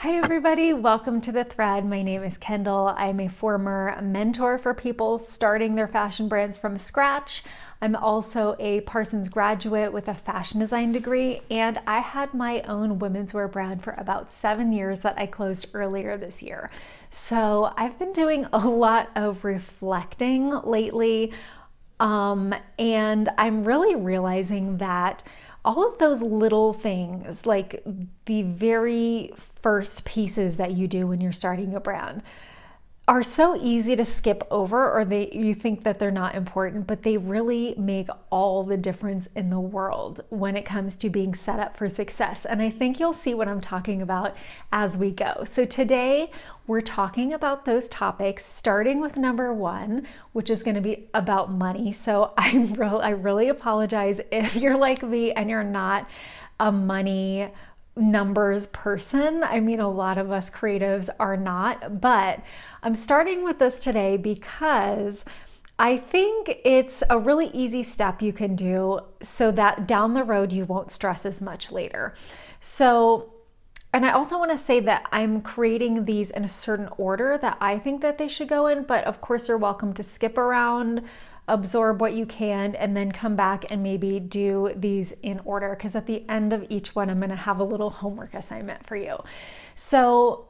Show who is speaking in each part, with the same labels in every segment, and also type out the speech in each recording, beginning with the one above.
Speaker 1: Hi everybody, welcome to The Thread. My name is Kendall. I'm a former mentor for people starting their fashion brands from scratch. I'm also a Parsons graduate with a fashion design degree, and I had my own women's wear brand for about 7 years that I closed earlier this year. So I've been doing a lot of reflecting lately, and I'm really realizing that all of those little things, like the very first pieces that you do when you're starting a brand, are so easy to skip over, or you think that they're not important, but they really make all the difference in the world when it comes to being set up for success. And I think you'll see what I'm talking about as we go. So today we're talking about those topics, starting with number one, which is going to be about money. So I really apologize if you're like me and you're not a money numbers person. I mean, a lot of us creatives are not, but I'm starting with this today because I think it's a really easy step you can do so that down the road you won't stress as much later. And I also want to say that I'm creating these in a certain order that I think that they should go in, but of course you're welcome to skip around, absorb what you can, and then come back and maybe do these in order, because at the end of each one I'm going to have a little homework assignment for you. So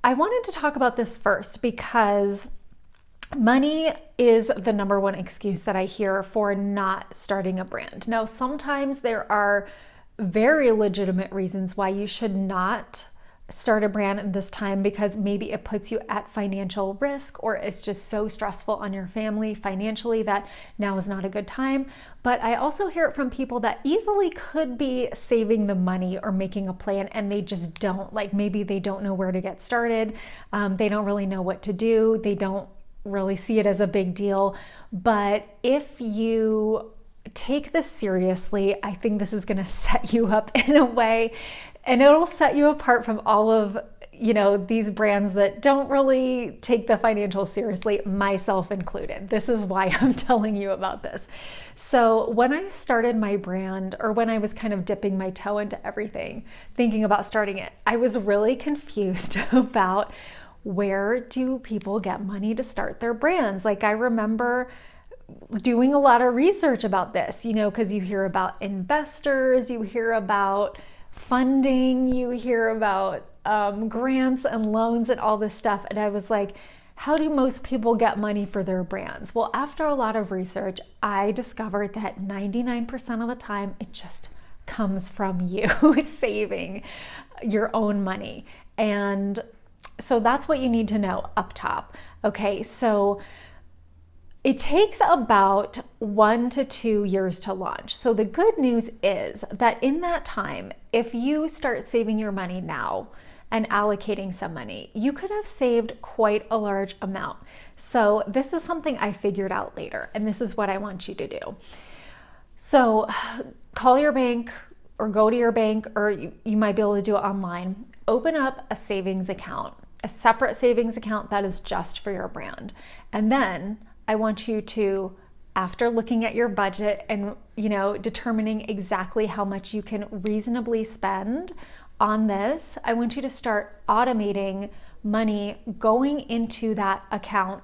Speaker 1: I wanted to talk about this first because money is the number one excuse that I hear for not starting a brand. Now, sometimes there are very legitimate reasons why you should not start a brand in this time, because maybe it puts you at financial risk, or it's just so stressful on your family financially that now is not a good time. But I also hear it from people that easily could be saving the money or making a plan, and they just don't. Like, maybe they don't know where to get started. They don't really know what to do. They don't really see it as a big deal. But if you take this seriously, I think this is going to set you up in a way, and it'll set you apart from all of, these brands that don't really take the financial seriously, myself included. This is why I'm telling you about this. So when I started my brand, or when I was kind of dipping my toe into everything, thinking about starting it, I was really confused about where do people get money to start their brands. Like, I remember doing a lot of research about this, because you hear about investors, you hear about funding, you hear about grants and loans and all this stuff. And I was like, how do most people get money for their brands? Well, after a lot of research, I discovered that 99% of the time, it just comes from you saving your own money. And so that's what you need to know up top. Okay, so it takes about 1 to 2 years to launch. So the good news is that in that time, if you start saving your money now and allocating some money, you could have saved quite a large amount. So this is something I figured out later, and this is what I want you to do. So call your bank, or go to your bank, or you might be able to do it online. Open up a savings account, a separate savings account that is just for your brand. And then I want you to, after looking at your budget and, determining exactly how much you can reasonably spend on this, I want you to start automating money going into that account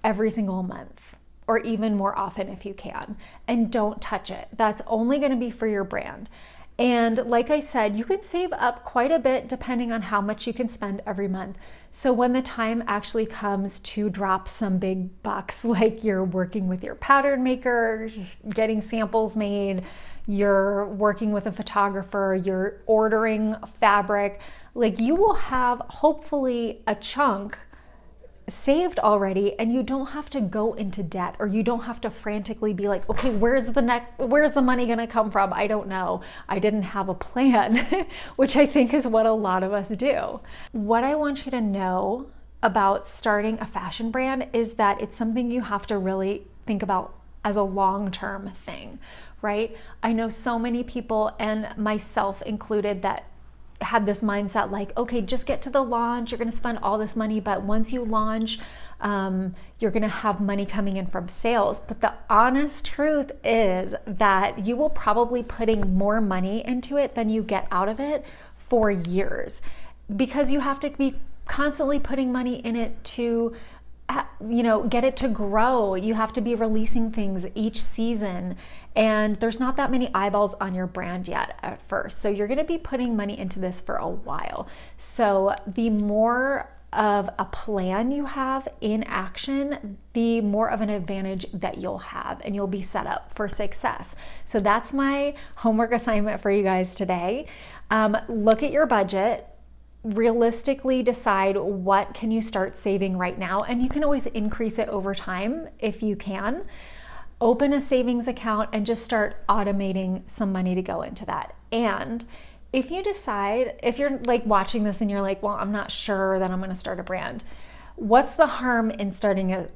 Speaker 1: every single month, or even more often if you can. And don't touch it. That's only going to be for your brand. And like I said, you can save up quite a bit depending on how much you can spend every month. So when the time actually comes to drop some big bucks, like you're working with your pattern maker, getting samples made, you're working with a photographer, you're ordering fabric, like, you will have hopefully a chunk saved already, and you don't have to go into debt, or you don't have to frantically be like, okay, where's the money gonna come from? I don't know. I didn't have a plan, which I think is what a lot of us do. What I want you to know about starting a fashion brand is that it's something you have to really think about as a long-term thing, right? I know so many people, and myself included, that had this mindset like, okay, just get to the launch, you're going to spend all this money, but once you launch, you're going to have money coming in from sales. But the honest truth is that you will probably putting more money into it than you get out of it for years. because you have to be constantly putting money in it to, get it to grow. You have to be releasing things each season, and there's not that many eyeballs on your brand yet at first. So you're going to be putting money into this for a while. So the more of a plan you have in action, the more of an advantage that you'll have, and you'll be set up for success. So that's my homework assignment for you guys today. Look at your budget, realistically decide what can you start saving right now, and you can always increase it over time if you can. Open a savings account and just start automating some money to go into that. And if you decide, if you're like watching this and you're like, well, I'm not sure that I'm going to start a brand, what's the harm in starting a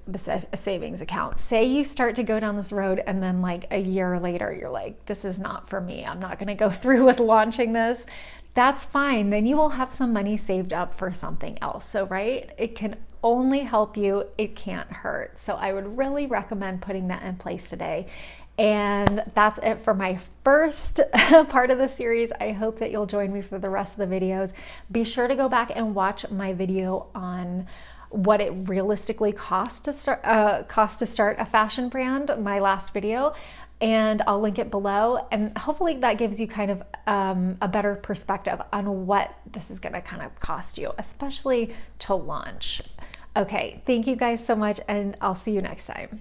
Speaker 1: savings account? Say you start to go down this road and then like a year later, you're like, this is not for me. I'm not going to go through with launching this. That's fine. Then you will have some money saved up for something else. So, right, it can only help you. It can't hurt. So I would really recommend putting that in place today. And that's it for my first part of the series. I hope that you'll join me for the rest of the videos. Be sure to go back and watch my video on what it realistically costs to start a fashion brand, my last video, and I'll link it below. And hopefully that gives you kind of a better perspective on what this is going to kind of cost you, especially to launch. Okay, thank you guys so much, and I'll see you next time.